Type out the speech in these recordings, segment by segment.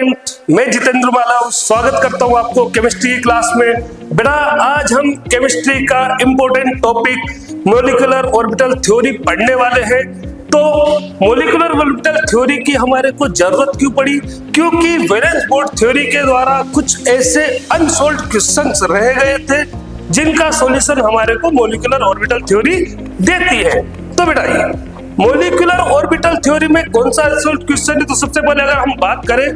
Student, मैं जितेंद्र माला स्वागत करता हूं आपको केमिस्ट्री की क्लास में। बेटा आज हम केमिस्ट्री का important topic molecular orbital theory पढ़ने वाले हैं। तो मॉलिक्यूलर ऑर्बिटल थ्योरी की हमारे को जरूरत क्यों पड़ी? क्योंकि वैलेंस बॉन्ड थ्योरी के द्वारा कुछ ऐसे अनसॉल्व्ड क्वेश्चंस रह गए थे जिनका सॉल्यूशन हमारे को मॉलिक्यूलर ऑर्बिटल थ्योरी देती है। तो बेटा ये मॉलिक्यूलर ऑर्बिटल थ्योरी में कौन सा अनसॉल्व्ड क्वेश्चन है? तो सबसे पहले अगर हम बात करें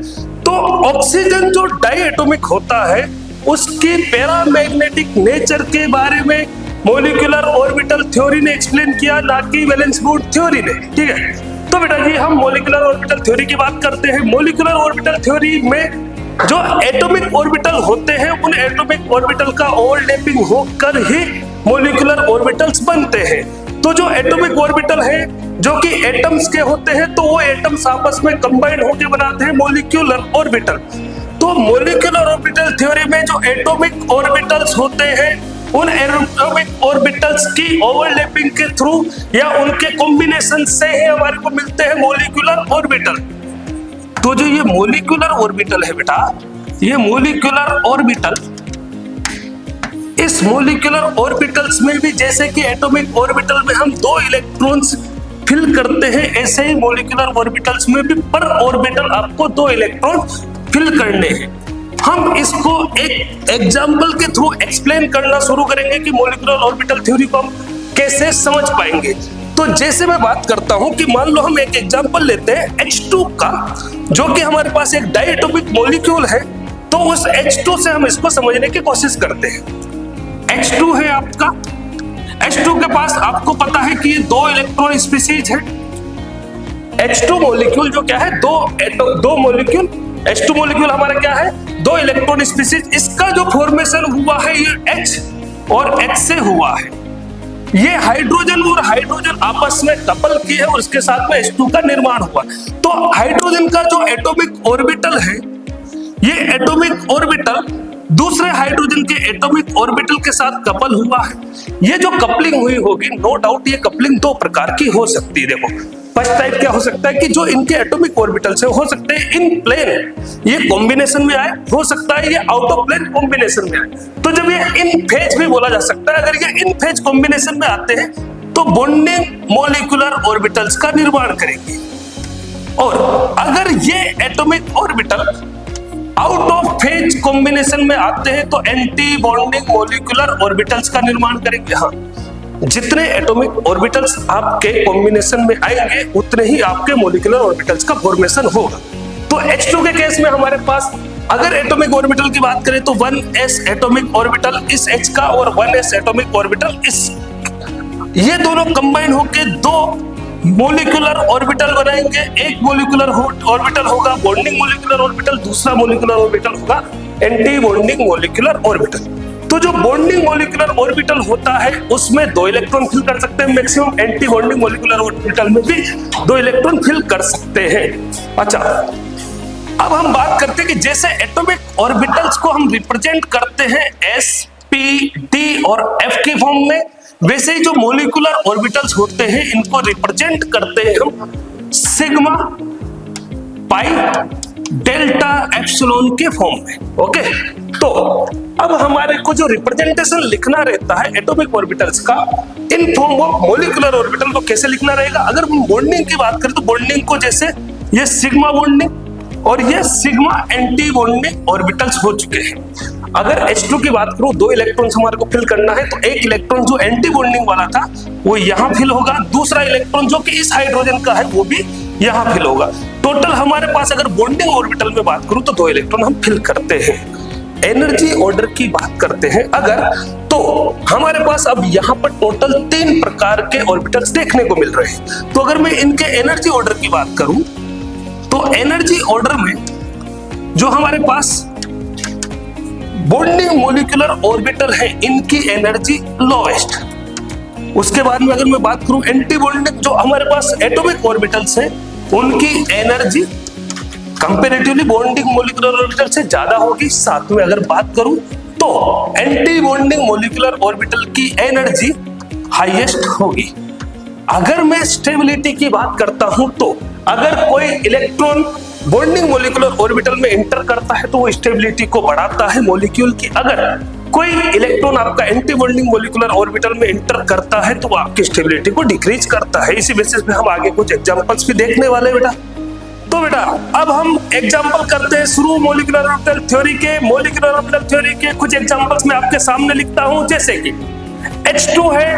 तो ऑक्सीजन जो डाइएटॉमिक होता है उसकी पैरामैग्नेटिक नेचर के बारे में मॉलिक्यूलर ऑर्बिटल थ्योरी ने एक्सप्लेन किया, ना कि वैलेंस बॉन्ड थ्योरी ने। ठीक है, तो बेटा जी हम मॉलिक्यूलर ऑर्बिटल थ्योरी की बात करते हैं। मॉलिक्यूलर ऑर्बिटल थ्योरी में जो एटॉमिक ऑर्बिटल होते हैं उन एटॉमिक ऑर्बिटल का ओवरलैपिंग होकर ही मॉलिक्यूलर ऑर्बिटल्स बनते हैं। तो जो एटॉमिक ऑर्बिटल है जो कि एटम्स के होते हैं तो वो एटम्स आपस में कंबाइन होकर बनाते हैं मॉलिक्यूलर ऑर्बिटल। तो मॉलिक्यूलर ऑर्बिटल थ्योरी में जो एटॉमिक ऑर्बिटल्स होते हैं उन एटॉमिक ऑर्बिटल्स की ओवरलैपिंग के थ्रू या उनके कॉम्बिनेशन से ही हमारे को मिलते हैं मॉलिक्यूलर ऑर्बिटल। तो जो ये मॉलिक्यूलर ऑर्बिटल है बेटा, ये मॉलिक्यूलर ऑर्बिटल, इस मॉलिक्यूलर ऑर्बिटल्स में भी जैसे कि एटॉमिक ऑर्बिटल में हम 2 इलेक्ट्रॉन्स फिल करते हैं, ऐसे ही मॉलिक्यूलर ऑर्बिटल्स में भी पर ऑर्बिटल आपको 2 इलेक्ट्रॉन फिल करने हैं। हम इसको एक एग्जांपल के थ्रू एक्सप्लेन करना शुरू करेंगे कि मॉलिक्यूलर ऑर्बिटल थ्योरी को हम कैसे समझ पाएंगे। तो जैसे मैं बात करता हूं कि मान लो हम एक एग्जांपल लेते हैं H2 का, जो कि हमारे पास एक डाइएटॉमिक मॉलिक्यूल है। तो उस H2 से हम इसको समझने की कोशिश करते हैं। H2 है आपका, H2 के पास आपको पता है कि ये 2 इलेक्ट्रॉन स्पीशीज है। H2 मॉलिक्यूल जो क्या है, दो मॉलिक्यूल, H2 मॉलिक्यूल हमारा क्या है, 2 इलेक्ट्रॉन स्पीशीज। इसका जो फॉर्मेशन हुआ है ये H और H से हुआ है। ये हाइड्रोजन और हाइड्रोजन आपस में कपल किए हैं और उसके साथ में H2 का निर्माण हुआ। तो हाइड्रोजन का जो एटॉमिक ऑर्बिटल है, ये एटॉमिक ऑर्बिटल दूसरे हाइड्रोजन के एटॉमिक ऑर्बिटल के साथ कपल हुआ है। ये जो कपलिंग हुई होगी, नो डाउट ये कपलिंग 2 प्रकार की हो सकती है। देखो फर्स्ट टाइप क्या हो सकता है कि जो इनके एटॉमिक ऑर्बिटल से हो सकते हैं इन प्लेन ये कॉम्बिनेशन में आए, हो सकता है ये आउट ऑफ प्लेन कॉम्बिनेशन में आए। तो जब ये इन फेज भी बोला जा सकता है, अगर ये इन फेज कॉम्बिनेशन में आते हैं तो बॉन्डिंग मॉलिक्यूलर ऑर्बिटल्स का निर्माण करेंगे। और अगर ये atomic orbital out of phase combination में आते हैं तो एंटी बॉन्डिंग मॉलिक्यूलर ऑर्बिटल्स का निर्माण करेंगे। हाँ, जितने एटॉमिक ऑर्बिटल्स आपके कॉम्बिनेशन में आएंगे उतने ही आपके मॉलिक्यूलर ऑर्बिटल्स का फॉर्मेशन होगा। तो H2 के केस में हमारे पास अगर एटॉमिक ऑर्बिटल की बात करें तो 1s एटॉमिक ऑर्बिटल इस H का और 1s एटॉमिक ऑर्बिटल इस, ये दोनों कंबाइन होकर 2 मॉलिक्यूलर ऑर्बिटल बनाएंगे। एक मॉलिक्यूलर ऑर्बिटल होगा बॉन्डिंग मॉलिक्यूलर ऑर्बिटल, दूसरा मॉलिक्यूलर ऑर्बिटल होगा एंटी बॉन्डिंग मॉलिक्यूलर ऑर्बिटल। तो जो बॉन्डिंग मॉलिक्यूलर ऑर्बिटल होता है उसमें 2 इलेक्ट्रॉन फिल कर सकते हैं maximum, anti bonding molecular orbital में भी 2 इलेक्ट्रॉन फिल कर सकते हैं। अच्छा, अब हम बात करते हैं कि जैसे एटॉमिक ऑर्बिटल्स को हम रिप्रेजेंट करते हैं S, P, D और F की फॉर्म में, वैसे ही जो मॉलिक्यूलर ऑर्बिटल्स होते हैं इनको रिप्रेजेंट करते हैं हम सिग्मा, पाई, डेल्टा, एप्सिलॉन के फॉर्म में। ओके, तो अब हमारे को जो रिप्रेजेंटेशन लिखना रहता है एटॉमिक ऑर्बिटल्स का in form of molecular orbital को कैसे लिखना रहेगा? अगर हम बॉन्डिंग की बात करें तो बॉन्डिंग को जैसे ये सिग्मा बॉन्डिंग और ये सिग्मा एंटी बॉन्डिंग ऑर्बिटल्स हो चुके हैं। अगर H2 की बात करूं, 2 इलेक्ट्रॉन्स हमारे को फिल करना है तो एक इलेक्ट्रॉन जो एंटी बॉन्डिंग वाला था वो यहाँ फिल होगा, दूसरा इलेक्ट्रॉन जो कि इस हाइड्रोजन का है वो भी यहाँ फिल होगा। टोटल हमारे पास अगर बॉन्डिंग ऑर्बिटल में बात करूं तो 2 इलेक्ट्रॉन हम फिल करते हैं। एनर्जी ऑर्डर की बात करते हैं अगर, तो हमारे पास अब यहाँ पर टोटल 3 प्रकार के ऑर्बिटल्स देखने को मिल रहे हैं। तो अगर मैं इनके एनर्जी ऑर्डर की बात करूं तो एनर्जी ऑर्डर में जो हमारे पास बॉन्डिंग मॉलिक्यूलर ऑर्बिटल है इनकी एनर्जी लोवेस्ट। उसके बाद में अगर मैं बात करूं एंटी बॉन्डिंग जो हमारे पास एटॉमिक ऑर्बिटल्स है उनकी energy comparatively bonding molecular orbital से ज्यादा होगी। साथ में अगर बात करूं तो एंटी बॉन्डिंग मॉलिक्यूलर ऑर्बिटल की एनर्जी हाईएस्ट होगी। अगर मैं स्टेबिलिटी की बात करता हूं तो अगर कोई इलेक्ट्रॉन बॉन्डिंग मॉलिक्यूलर ऑर्बिटल में इंटर करता है तो वो स्टेबिलिटी को बढ़ाता है मॉलिक्यूल की। अगर कोई इलेक्ट्रॉन आपका एंटी बॉन्डिंग मॉलिक्यूलर ऑर्बिटल में इंटर करता है तो वो आपकी स्टेबिलिटी को डिक्रीज करता है। इसी बेसिस पे हम आगे कुछ एग्जांपल्स भी देखने वाले हैं बेटा। तो बेटा अब हम एग्जांपल करते हैं शुरू मॉलिक्यूलर ऑर्बिटल थ्योरी के। मॉलिक्यूलर ऑर्बिटल थ्योरी के कुछ एग्जांपल्स मैं आपके सामने लिखता हूं, जैसे कि H2 है,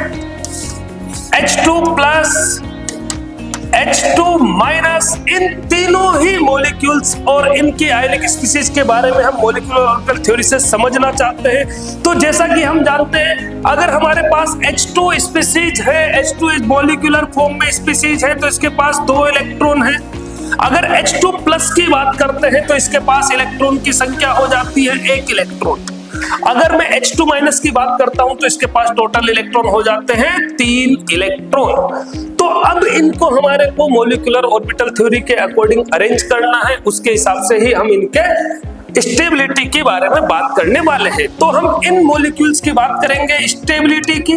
H2 प्लस, H2 माइनस, इन तीनों ही मॉलिक्यूल्स और इनकी आयनिक स्पीशीज के बारे में हम मॉलिक्यूलर ऑर्बिटल थ्योरी से समझना चाहते हैं। तो जैसा कि हम जानते हैं, अगर हमारे पास H2 स्पीशीज है, H2 इस मॉलिक्यूलर फॉर्म में स्पीशीज है तो इसके पास 2 इलेक्ट्रॉन है। अगर H2 प्लस की बात करते हैं तो इसके पास इलेक्ट्रॉन की संख्या हो जाती है 1 इलेक्ट्रॉन। अगर मैं H2 माइनस की बात करता हूं तो इसके पास टोटल इलेक्ट्रॉन हो जाते हैं 3 इलेक्ट्रॉन। तो अब इनको हमारे को मॉलिक्यूलर ऑर्बिटल थ्योरी के अकॉर्डिंग अरेंज करना है, उसके हिसाब से ही हम इनके स्टेबिलिटी के बारे में बात करने वाले हैं। तो हम इन मॉलिक्यूल्स की बात करेंगे स्टेबिलिटी की।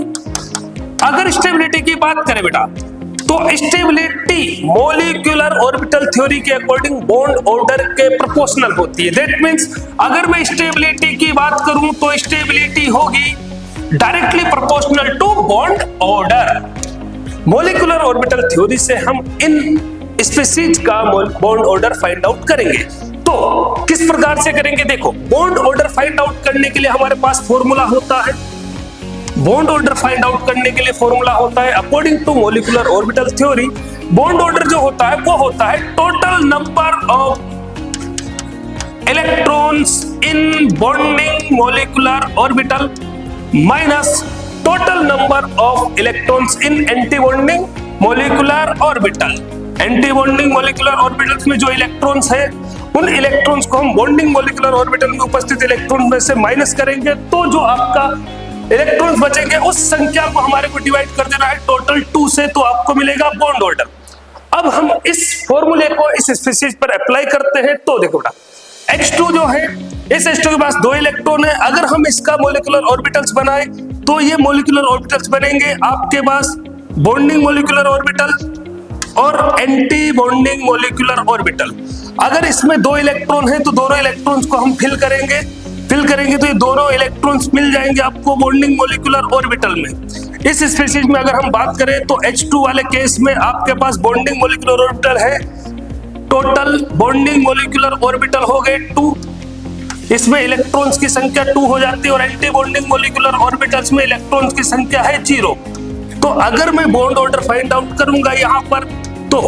अगर स्टेबिलिटी की बात करें बेटा तो स्टेबिलिटी मॉलिक्यूलर ऑर्बिटल थ्योरी के अकॉर्डिंग बॉन्ड ऑर्डर के प्रोपोर्शनल होती है। दैट मींस अगर मैं स्टेबिलिटी की बात करूं तो स्टेबिलिटी होगी directly proportional to bond order. Molecular orbital theory से हम इन स्पीशीज का बॉन्ड ऑर्डर फाइंड आउट करेंगे। तो किस प्रकार से करेंगे, देखो बॉन्ड ऑर्डर फाइंड आउट करने के लिए हमारे पास फॉर्मूला होता है। बॉन्ड ऑर्डर फाइंड आउट करने के लिए फॉर्मूला होता है according to molecular orbital theory. Bond order जो होता है वो होता है total number of electrons in bonding molecular orbital minus total number of electrons in anti bonding molecular orbital. Anti bonding molecular orbitals में जो इलेक्ट्रॉन्स है उन इलेक्ट्रॉन्स को हम बॉन्डिंग मॉलिक्यूलर ऑर्बिटल में उपस्थित इलेक्ट्रॉन में से माइनस करेंगे तो जो आपका इलेक्ट्रॉन्स बचेंगे उस संख्या को हमारे को डिवाइड कर देना है टोटल 2 से, तो आपको मिलेगा बॉन्ड ऑर्डर। अब हम इस फॉर्मूले को इस स्पीशीज पर अप्लाई करते हैं। तो देखो बेटा H2 जो है, इस H2 के पास 2 इलेक्ट्रॉन है। अगर हम इसका मॉलिक्यूलर ऑर्बिटल्स बनाए तो ये मॉलिक्यूलर ऑर्बिटल्स बनेंगे आपके पास बॉन्डिंग मॉलिक्यूलर ऑर्बिटल और एंटी बॉन्डिंग मॉलिक्यूलर ऑर्बिटल। अगर इसमें 2 इलेक्ट्रॉन है तो दोनों इलेक्ट्रॉन्स को हम फिल करेंगे तो ये दोनों इलेक्ट्रॉन्स मिल जाएंगे आपको बॉन्डिंग मॉलिक्यूलर ऑर्बिटल में। इस स्पीशीज में अगर हम बात करें तो H2 वाले केस में आपके पास बॉन्डिंग मॉलिक्यूलर ऑर्बिटल है, टोटल बॉन्डिंग मॉलिक्यूलर ऑर्बिटल हो गए 2, इसमें इलेक्ट्रॉन्स की संख्या 2 हो जाती है और एंटी बॉन्डिंग मॉलिक्यूलर ऑर्बिटल्स में इलेक्ट्रॉन्स की संख्या है 0। तो अगर मैं बॉन्ड ऑर्डर फाइंड आउट करूंगा यहाँ पर तो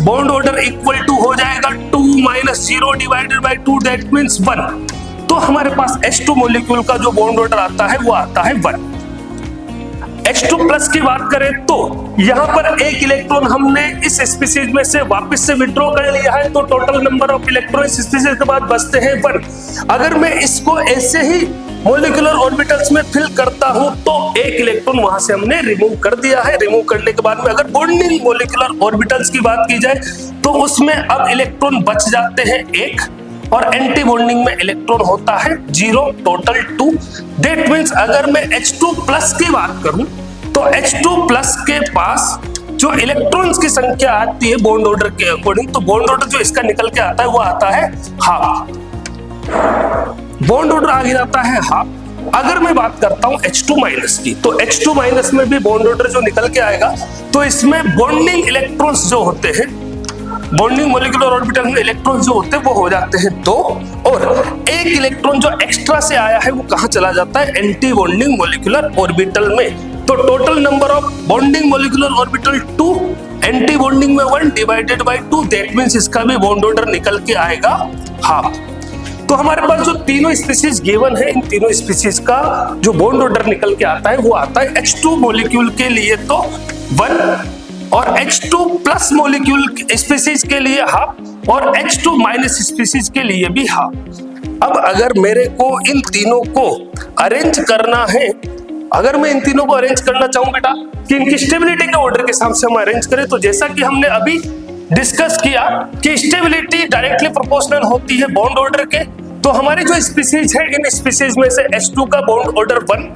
बॉन्ड ऑर्डर इक्वल टू हो जाएगा 2 minus 0 divided by 2, that means 1। तो हमारे पास H2 मॉलिक्यूल का जो बॉन्ड ऑर्डर आता है वो आता है 1। H2 प्लस की बात करें तो यहाँ पर 1 इलेक्ट्रॉन हमने इस स्पीशीज में से वापस से विड्रॉ कर लिया है, तो टोटल नंबर ऑफ इलेक्ट्रॉन इस स्पीशीज के बाद बचते हैं 1। अगर मैं इसको ऐसे ही मॉलिक्यूलर ऑर्बिटल्स में फिल करता हूं तो 1 इलेक्ट्रॉन वहां से हमने रिमूव कर दिया है। रिमूव करने के बाद में अगर बॉन्डिंग मॉलिक्यूलर ऑर्बिटल्स की बात की जाए तो उसमें अब इलेक्ट्रॉन बच जाते हैं 1 और एंटी बॉन्डिंग में इलेक्ट्रॉन होता है 0, टोटल 2। दैट मींस अगर मैं H2 प्लस की बात करूं तो H2 प्लस के पास जो इलेक्ट्रॉन्स की संख्या आती है बॉन्ड ऑर्डर के अकॉर्डिंग, तो बॉन्ड ऑर्डर जो इसका निकल के आता है वो आता है हाफ। बॉन्ड ऑर्डर आगे जाता है हाफ। अगर मैं बात करता हूं H2 माइनस की तो H2 माइनस में भी बॉन्ड ऑर्डर जो निकल के आएगा तो इसमें बॉन्डिंग इलेक्ट्रॉन्स जो होते हैं, बॉन्डिंग मॉलिक्यूलर ऑर्बिटल में इलेक्ट्रॉन जो होते हैं वो हो जाते हैं 2 और 1 इलेक्ट्रॉन जो एक्स्ट्रा से आया है वो कहां चला जाता है, एंटी बॉन्डिंग मॉलिक्यूलर ऑर्बिटल में। तो total number of bonding molecular orbital 2, anti bonding में 1 डिवाइडेड बाय 2, दैट मींस इसका भी बॉन्ड ऑर्डर निकल के आएगा हाफ। तो हमारे पास जो तीनों स्पीशीज गिवन है, इन तीनों स्पीशीज का जो बॉन्ड ऑर्डर निकल के आता है वो आता है H2 मॉलिक्यूल के लिए तो 1 और H2 प्लस मॉलिक्यूल स्पीशीज के लिए हाफ और H2 माइनस स्पीशीज के लिए भी हाफ। अब अगर मेरे को इन तीनों को अरेंज करना है, अगर मैं इन तीनों को अरेंज करना चाहूं बेटा कि इनकी स्टेबिलिटी के ऑर्डर के हिसाब से हम अरेंज करें, तो जैसा कि हमने अभी डिस्कस किया कि स्टेबिलिटी डायरेक्टली प्रोपोर्शनल होती है बॉन्ड ऑर्डर के, तो हमारी जो स्पीशीज है इन स्पीशीज में से H2 का बॉन्ड ऑर्डर 1,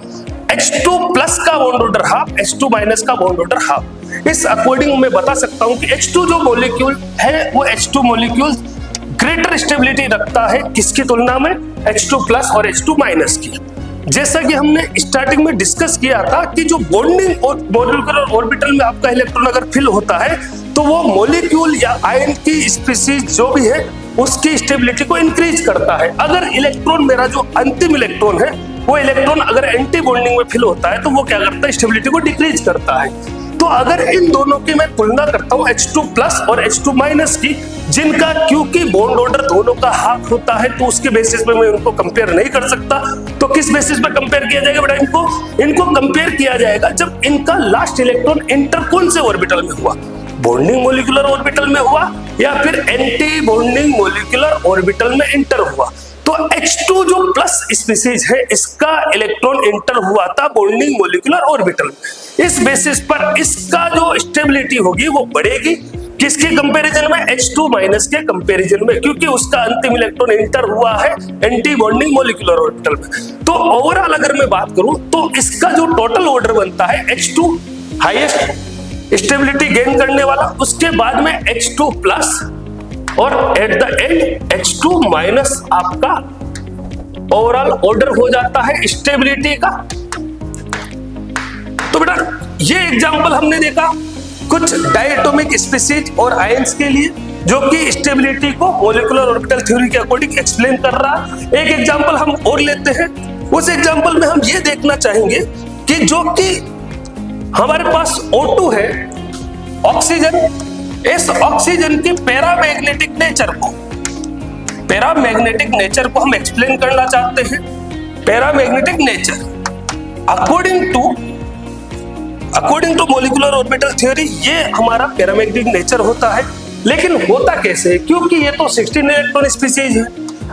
H2 प्लस का bond order half, H2 minus का बॉन्ड ऑर्डर हाफ। इस अकॉर्डिंग मैं बता सकता हूं कि H2 जो मॉलिक्यूल है वो H2 मॉलिक्यूल ग्रेटर स्टेबिलिटी रखता है किसकी तुलना में, H2+ और H2- की। जैसा कि हमने स्टार्टिंग में डिस्कस किया था कि जो बॉन्डिंग और मॉलिक्यूलर ऑर्बिटल में आपका इलेक्ट्रॉन अगर फिल होता है तो वो मॉलिक्यूल या आयन की स्पीसीज जो भी है उसकी स्टेबिलिटी को इंक्रीज करता है। अगर इलेक्ट्रॉन, मेरा जो अंतिम इलेक्ट्रॉन है वो इलेक्ट्रॉन अगर एंटी बॉन्डिंग में फिल होता है तो वो क्या करता है, स्टेबिलिटी को डिक्रीज करता है। तो अगर इन दोनों की मैं तुलना करता हूं H2+ और H2- की, जिनका क्योंकि बॉन्ड ऑर्डर दोनों का हाफ होता है तो उसके बेसिस पे मैं उनको कंपेयर नहीं कर सकता। तो किस बेसिस पे कंपेयर किया जाएगा बेटा, इनको कंपेयर किया जाएगा जब इनका लास्ट इलेक्ट्रॉन इंटर कौन से ऑर्बिटल में हुआ, बॉन्डिंग मॉलिक्यूलर ऑर्बिटल में हुआ या फिर एंटी बॉन्डिंग मॉलिक्यूलर ऑर्बिटल में इंटर हुआ। तो H2 जो प्लस स्पीसीज है इसका इलेक्ट्रॉन इंटर हुआ था बॉन्डिंग मॉलिक्यूलर ऑर्बिटल। इस बेसिस पर इसका जो स्टेबिलिटी होगी वो बढ़ेगी किसके कंपैरिजन में, H2- के कंपैरिजन में, क्योंकि उसका अंतिम इलेक्ट्रॉन इंटर हुआ है एंटी बॉन्डिंग मॉलिक्यूलर ऑर्बिटल में। तो ओवरऑल अगर मैं बात करूं तो इसका जो टोटल ऑर्डर बनता है, H2 हाईएस्ट स्टेबिलिटी गेन करने वाला, उसके बाद में H2+ और एट द एंड H2- आपका ओवरऑल ऑर्डर हो जाता है स्टेबिलिटी का। तो बेटा ये एग्जांपल हमने देखा कुछ डायटोमिक स्पीसीज और आयंस के लिए जो कि स्टेबिलिटी को मॉलिक्यूलर ऑर्बिटल थ्योरी के अकॉर्डिंग एक्सप्लेन कर रहा है। एक एग्जांपल हम और लेते हैं। उस एग्जांपल में हम ये देखना चाहेंगे कि जो कि हमारे पास O2 है, ऑक्सीजन, इस ऑक्सीजन के पैरामैग्नेटिक नेचर को हम एक्सप्लेन करना चाहते हैं। Paramagnetic nature according to molecular orbital theory ये हमारा पैरामैग्नेटिक नेचर होता है। लेकिन होता कैसे है, क्योंकि ये तो 16 इलेक्ट्रॉन स्पीसीज है।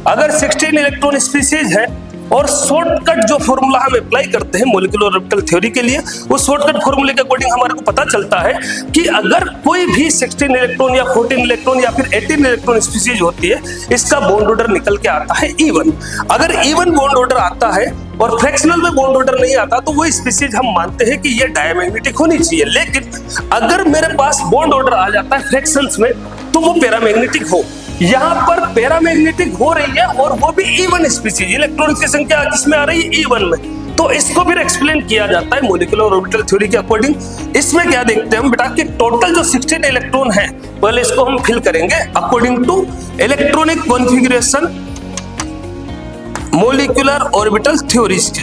अगर 16 इलेक्ट्रॉन स्पीसीज है और शॉर्टकट जो फॉर्मूला हम अप्लाई करते हैं मॉलिक्यूलर ऑर्बिटल थ्योरी के लिए, उस शॉर्टकट फॉर्मूले के अकॉर्डिंग हमारे को पता चलता है कि अगर कोई भी 16 इलेक्ट्रॉन या 14 इलेक्ट्रॉन या फिर 18 इलेक्ट्रॉन स्पीसीज होती है, इसका बॉन्ड ऑर्डर निकल के आता है E1। अगर E1 बॉन्ड ऑर्डर आता है और फ्रैक्शनल में बॉन्ड ऑर्डर नहीं आता तो वो स्पीसीज हम मानते हैं कि ये डायमैग्नेटिक होनी चाहिए। लेकिन अगर मेरे पास बॉन्ड ऑर्डर आ जाता है फ्रैक्शंस में तो वो पैरामैग्नेटिक हो। यहाँ पर पैरामैग्नेटिक हो रही है और वो भी E1 स्पीसीज, इलेक्ट्रॉन की संख्या किसमें आ रही है, E1 में। तो इसको फिर एक्सप्लेन किया जाता है मॉलिक्यूलर ऑर्बिटल थ्योरी के अकॉर्डिंग। इसमें क्या देखते हैं हम बेटा कि टोटल जो 16 इलेक्ट्रॉन है पहले इसको हम फिल करेंगे according to electronic configuration molecular orbital theories के।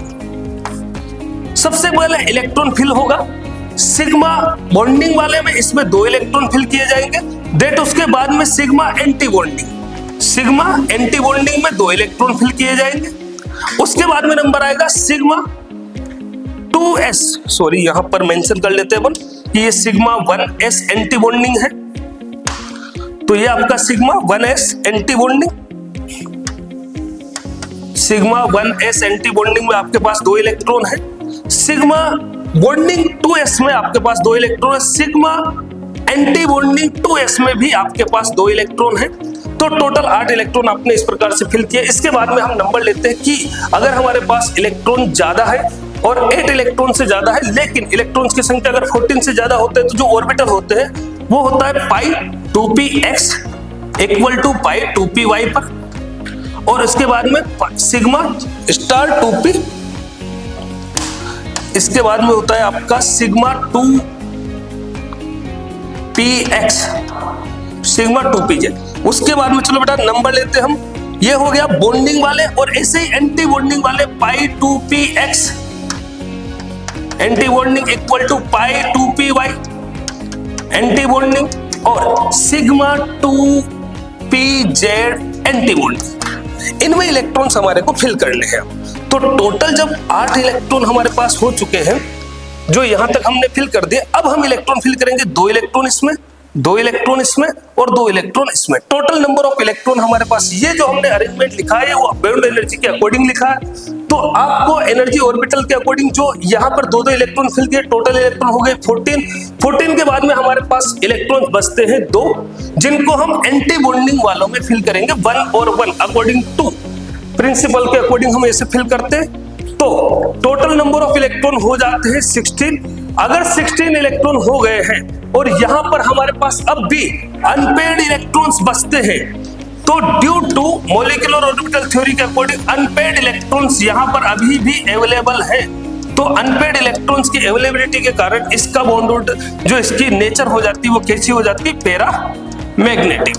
सबसे पहले इलेक्ट्रॉन फिल होगा सिग्मा बॉन्डिंग वाले में, इसमें 2 इलेक्ट्रॉन फिल किए जाएंगे। देट उसके बाद में सिग्मा एंटी बॉन्डिंग में 2 इलेक्ट्रॉन फिल किए जाएंगे। उसके बाद में नंबर आएगा सिग्मा 2s, सॉरी यहां पर मेंशन कर लेते हैं अपन कि ये सिग्मा 1s एंटी बॉन्डिंग है। तो ये आपका sigma 1s anti bonding, sigma 1s anti bonding में आपके पास 2 इलेक्ट्रॉन है। सिग्मा बॉन्डिंग 2s में आपके पास 2 इलेक्ट्रॉन है। सिग्मा एंटी बॉन्डिंग 2s में भी आपके पास 2 इलेक्ट्रॉन है। तो टोटल 8 इलेक्ट्रॉन आपने इस प्रकार से फिल किया। इसके बाद में हम नंबर लेते हैं कि अगर हमारे पास इलेक्ट्रॉन ज्यादा है और 8 इलेक्ट्रॉन से ज्यादा है, लेकिन इलेक्ट्रॉन्स की संख्या अगर 14 से ज्यादा होते हैं तो जो ऑर्बिटल होते हैं वो होता है पाई 2px equal to pi 2py पर, और इसके बाद में सिग्मा स्टार 2p, इसके बाद में होता है आपका सिग्मा 2px सिग्मा 2pz। उसके बाद में चलो बेटा नंबर लेते हैं हम, ये हो गया बॉन्डिंग वाले, और ऐसे ही एंटी बॉन्डिंग वाले pi 2px anti bonding equal to pi 2py anti bonding, और सिग्मा 2pz एंटी बॉन्डिंग। इनमें इलेक्ट्रॉन्स हमारे को फिल करने हैं। तो टोटल जब 8 इलेक्ट्रॉन हमारे पास हो चुके हैं जो यहां तक हमने फिल कर दिए, अब हम इलेक्ट्रॉन फिल करेंगे 2 इलेक्ट्रॉन इसमें, 2 इलेक्ट्रॉन इसमें और 2 इलेक्ट्रॉन इसमें। टोटल नंबर ऑफ इलेक्ट्रॉन हमारे पास, ये जो हमने अरेंजमेंट लिखा है वो बाउंड एनर्जी के अकॉर्डिंग लिखा है। तो आपको एनर्जी ऑर्बिटल के अकॉर्डिंग जो यहाँ पर 2 इलेक्ट्रॉन फिल किए, टोटल इलेक्ट्रॉन हो गए 14 के बाद में हमारे पास इलेक्ट्रॉन बचते हैं 2, जिनको हम एंटी बॉन्डिंग वालों में फिल करेंगे 1 और 1 अकॉर्डिंग टू प्रिंसिपल के अकॉर्डिंग हम ऐसे फिल करते हैं। तो टोटल नंबर ऑफ इलेक्ट्रॉन हो जाते हैं 16। अगर 16 इलेक्ट्रॉन हो गए हैं और यहां पर हमारे पास अब भी अनपेयर्ड इलेक्ट्रॉन्स बचते हैं, तो due to molecular orbital theory के अकॉर्डिंग अनपेड इलेक्ट्रॉन्स यहाँ पर अभी भी अवेलेबल है। तो अनपेड इलेक्ट्रॉन्स की अवेलेबिलिटी के कारण इसका बॉन्ड जो इसकी नेचर हो जाती है वो कैसी हो जाती है, पैरा मैग्नेटिक।